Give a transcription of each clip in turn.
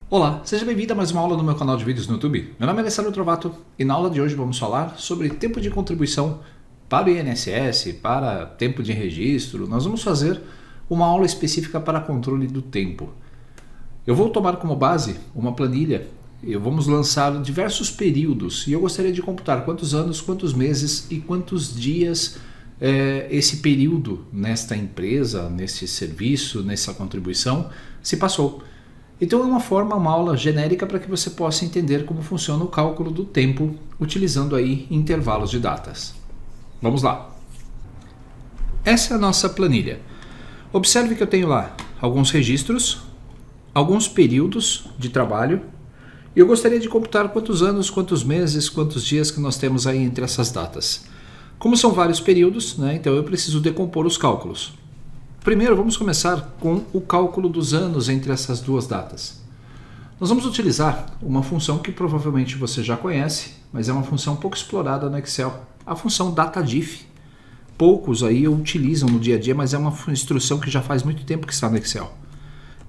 Olá, seja bem-vindo a mais uma aula no meu canal de vídeos no YouTube. Meu nome é Alessandro Trovato e na aula de hoje vamos falar sobre tempo de contribuição para o INSS, para tempo de registro. Nós vamos fazer uma aula específica para controle do tempo. Eu vou tomar como base uma planilha e vamos lançar diversos períodos e eu gostaria de computar quantos anos, quantos meses e quantos dias esse período nesta empresa, nesse serviço, nessa contribuição se passou. Então é uma aula genérica para que você possa entender como funciona o cálculo do tempo utilizando aí intervalos de datas. Vamos lá. Essa é a nossa planilha. Observe que eu tenho lá alguns registros, alguns períodos de trabalho e eu gostaria de computar quantos anos, quantos meses, quantos dias que nós temos aí entre essas datas. Como são vários períodos, então eu preciso decompor os cálculos. Primeiro, vamos começar com o cálculo dos anos entre essas duas datas. Nós vamos utilizar uma função que provavelmente você já conhece, mas é uma função pouco explorada no Excel, a função DataDiff. Poucos aí utilizam no dia a dia, mas é uma instrução que já faz muito tempo que está no Excel.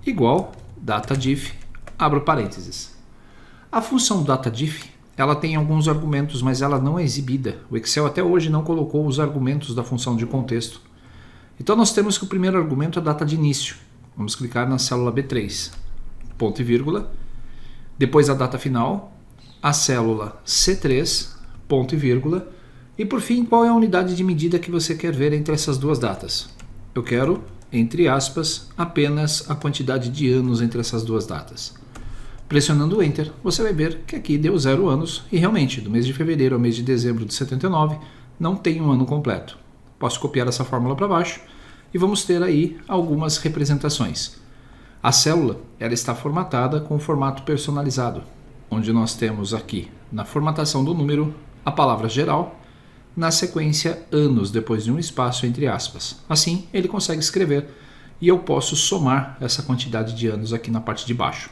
Igual DataDiff, abro parênteses. A função DataDiff, ela tem alguns argumentos, mas ela não é exibida. O Excel até hoje não colocou os argumentos da função de contexto. Então nós temos que o primeiro argumento é a data de início. Vamos clicar na célula B3, ponto e vírgula. Depois a data final, a célula C3, ponto e vírgula. E por fim, qual é a unidade de medida que você quer ver entre essas duas datas? Eu quero, entre aspas, apenas a quantidade de anos entre essas duas datas. Pressionando o Enter, você vai ver que aqui deu 0 anos e realmente, do mês de fevereiro ao mês de dezembro de 79, não tem um ano completo. Posso copiar essa fórmula para baixo e vamos ter aí algumas representações. A célula ela está formatada com o formato personalizado, onde nós temos aqui na formatação do número a palavra geral, na sequência anos depois de um espaço entre aspas. Assim ele consegue escrever e eu posso somar essa quantidade de anos aqui na parte de baixo.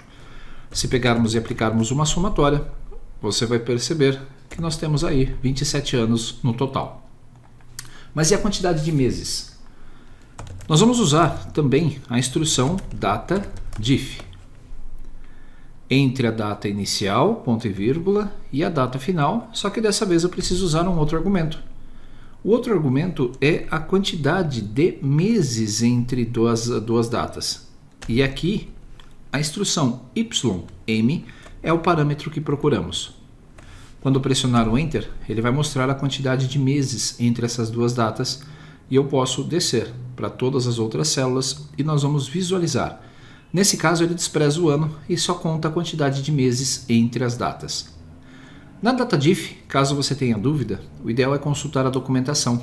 Se pegarmos e aplicarmos uma somatória, você vai perceber que nós temos aí 27 anos no total. Mas e a quantidade de meses? Nós vamos usar também a instrução DataDiff. Entre a data inicial, ponto e vírgula, e a data final, só que dessa vez eu preciso usar um outro argumento. O outro argumento é a quantidade de meses entre duas datas. E aqui, a instrução YM é o parâmetro que procuramos. Quando pressionar o Enter, ele vai mostrar a quantidade de meses entre essas duas datas e eu posso descer para todas as outras células e nós vamos visualizar. Nesse caso, ele despreza o ano e só conta a quantidade de meses entre as datas. Na DataDiff, caso você tenha dúvida, o ideal é consultar a documentação.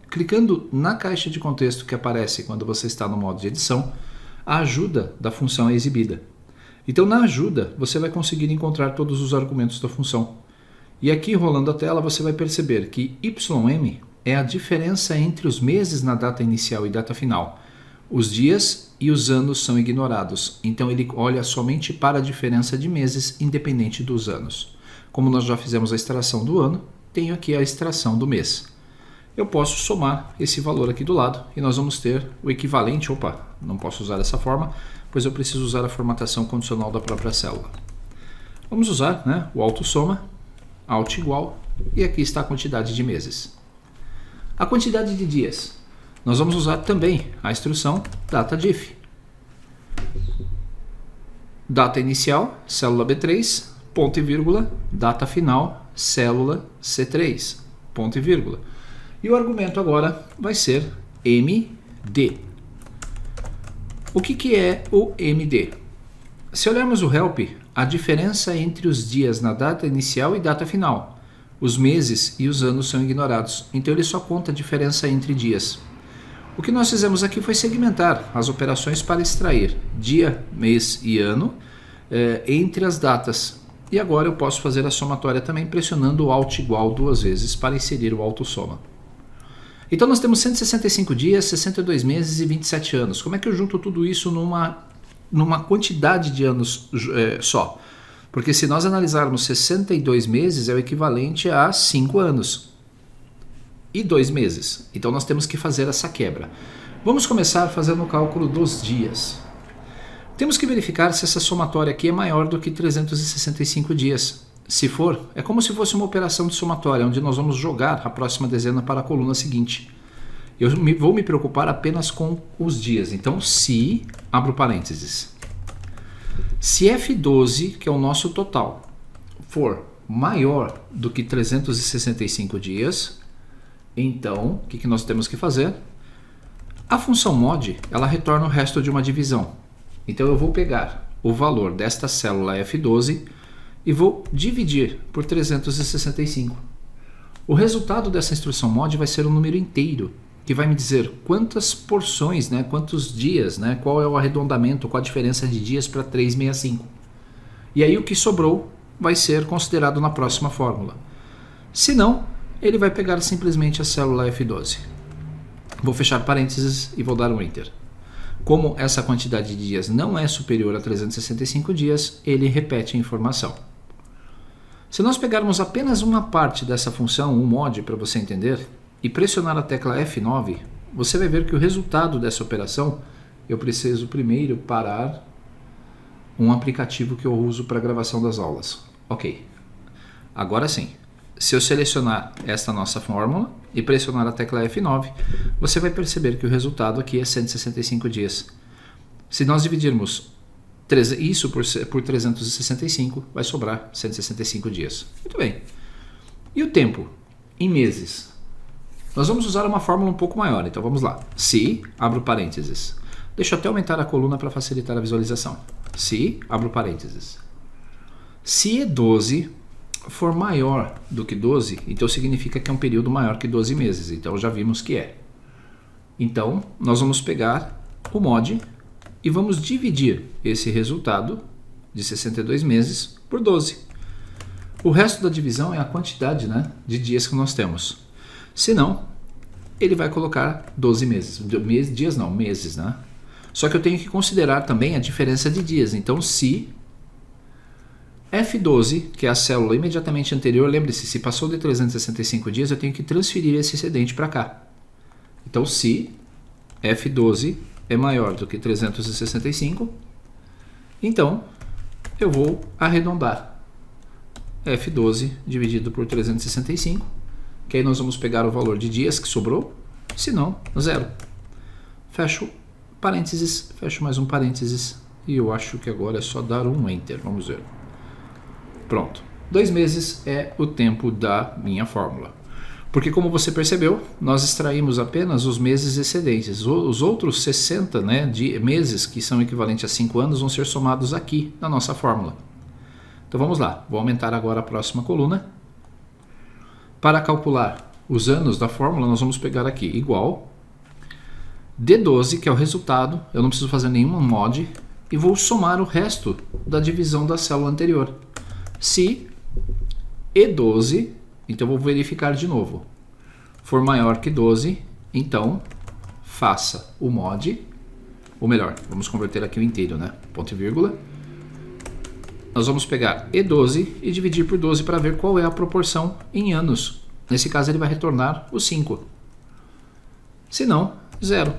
Clicando na caixa de contexto que aparece quando você está no modo de edição, a ajuda da função é exibida. Então, na ajuda, você vai conseguir encontrar todos os argumentos da função. E aqui, rolando a tela, você vai perceber que YM é a diferença entre os meses na data inicial e data final. Os dias e os anos são ignorados, então ele olha somente para a diferença de meses, independente dos anos. Como nós já fizemos a extração do ano, tenho aqui a extração do mês. Eu posso somar esse valor aqui do lado e nós vamos ter o equivalente. Opa, não posso usar dessa forma, pois eu preciso usar a formatação condicional da própria célula. Vamos usar o autossoma. Alt igual, e aqui está a quantidade de meses. A quantidade de dias. Nós vamos usar também a instrução DataDiff. Data inicial, célula B3, ponto e vírgula, data final, célula C3, ponto e vírgula. E o argumento agora vai ser MD. O que é o MD? Se olharmos o help, a diferença entre os dias na data inicial e data final. Os meses e os anos são ignorados, então ele só conta a diferença entre dias. O que nós fizemos aqui foi segmentar as operações para extrair dia, mês e ano entre as datas. E agora eu posso fazer a somatória também pressionando o Alt igual 2 vezes para inserir o autossoma. Então nós temos 165 dias, 62 meses e 27 anos. Como é que eu junto tudo isso numa quantidade de anos só? Porque se nós analisarmos 62 meses é o equivalente a 5 anos. e 2 meses. Então nós temos que fazer essa quebra. Vamos começar fazendo o cálculo dos dias. Temos que verificar se essa somatória aqui é maior do que 365 dias. Se for, é como se fosse uma operação de somatória, onde nós vamos jogar a próxima dezena para a coluna seguinte. Eu vou me preocupar apenas com os dias. Então, se, abro parênteses, se F12, que é o nosso total, for maior do que 365 dias, então, o que nós temos que fazer? A função mod, ela retorna o resto de uma divisão. Então, eu vou pegar o valor desta célula F12 e vou dividir por 365. O resultado dessa instrução mod vai ser um número inteiro, que vai me dizer quantas porções, né, quantos dias, né, qual é o arredondamento, qual a diferença de dias para 365. E aí o que sobrou vai ser considerado na próxima fórmula. Se não, ele vai pegar simplesmente a célula F12. Vou fechar parênteses e vou dar um Enter. Como essa quantidade de dias não é superior a 365 dias, ele repete a informação. Se nós pegarmos apenas uma parte dessa função, um mod para você entender, e pressionar a tecla F9, você vai ver que o resultado dessa operação, eu preciso primeiro parar um aplicativo que eu uso para gravação das aulas. Ok, agora sim, se eu selecionar esta nossa fórmula e pressionar a tecla F9, você vai perceber que o resultado aqui é 165 dias. Se nós dividirmos isso por 365, vai sobrar 165 dias. Muito bem. E o tempo? Em meses. Nós vamos usar uma fórmula um pouco maior, então vamos lá. Se, abro parênteses. Deixa eu até aumentar a coluna para facilitar a visualização. Se, abro parênteses. Se E12 for maior do que 12, então significa que é um período maior que 12 meses. Então já vimos que é. Então, nós vamos pegar o mod e vamos dividir esse resultado de 62 meses por 12. O resto da divisão é a quantidade, né, de dias que nós temos. Se não, ele vai colocar 12 meses. Dias não, meses, né? Só que eu tenho que considerar também a diferença de dias. Então, se F12, que é a célula imediatamente anterior, lembre-se, se passou de 365 dias, eu tenho que transferir esse excedente para cá. Então, se F12 é maior do que 365, então eu vou arredondar F12 dividido por 365, que aí nós vamos pegar o valor de dias que sobrou, se não, 0. Fecho parênteses, fecho mais um parênteses, e eu acho que agora é só dar um Enter, vamos ver. Pronto, 2 meses é o tempo da minha fórmula. Porque como você percebeu, nós extraímos apenas os meses excedentes. Os outros 60, né, de meses, que são equivalentes a 5 anos, vão ser somados aqui na nossa fórmula. Então vamos lá, vou aumentar agora a próxima coluna. Para calcular os anos da fórmula, nós vamos pegar aqui igual D12, que é o resultado, eu não preciso fazer nenhuma mod, e vou somar o resto da divisão da célula anterior. Se E12, então eu vou verificar de novo, for maior que 12, então faça o mod, ou melhor, vamos converter aqui o inteiro, né? Ponto e vírgula. Nós vamos pegar E12 e dividir por 12 para ver qual é a proporção em anos. Nesse caso ele vai retornar o 5. Se não, 0.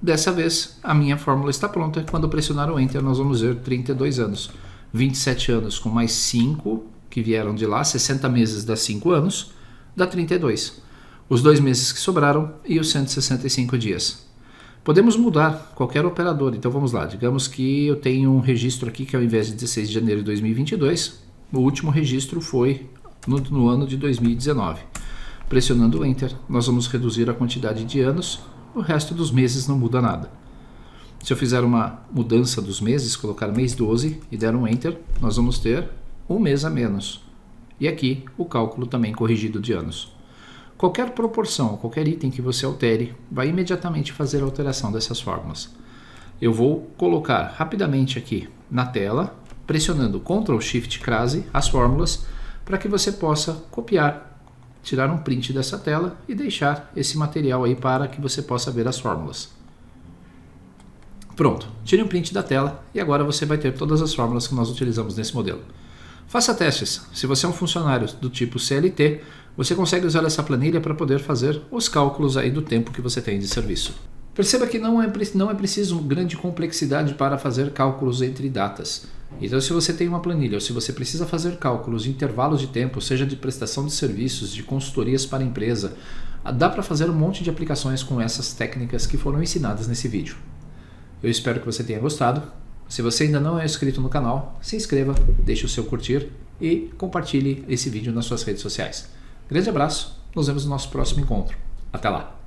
Dessa vez a minha fórmula está pronta. Quando eu pressionar o Enter nós vamos ver 32 anos. 27 anos com mais 5 que vieram de lá, 60 meses dá 5 anos, dá 32. Os 2 meses que sobraram e os 165 dias. Podemos mudar qualquer operador, então vamos lá, digamos que eu tenho um registro aqui que ao invés de 16 de janeiro de 2022, o último registro foi no ano de 2019. Pressionando o Enter, nós vamos reduzir a quantidade de anos, o resto dos meses não muda nada. Se eu fizer uma mudança dos meses, colocar mês 12 e der um Enter, nós vamos ter um mês a menos. E aqui o cálculo também corrigido de anos. Qualquer proporção, qualquer item que você altere, vai imediatamente fazer a alteração dessas fórmulas. Eu vou colocar rapidamente aqui na tela, pressionando Ctrl Shift Crase, as fórmulas, para que você possa copiar, tirar um print dessa tela e deixar esse material aí para que você possa ver as fórmulas. Pronto, tire um print da tela e agora você vai ter todas as fórmulas que nós utilizamos nesse modelo. Faça testes. Se você é um funcionário do tipo CLT, você consegue usar essa planilha para poder fazer os cálculos aí do tempo que você tem de serviço. Perceba que não é preciso grande complexidade para fazer cálculos entre datas. Então, se você tem uma planilha ou se você precisa fazer cálculos de intervalos de tempo, seja de prestação de serviços, de consultorias para a empresa, dá para fazer um monte de aplicações com essas técnicas que foram ensinadas nesse vídeo. Eu espero que você tenha gostado. Se você ainda não é inscrito no canal, se inscreva, deixe o seu curtir e compartilhe esse vídeo nas suas redes sociais. Grande abraço, nos vemos no nosso próximo encontro. Até lá!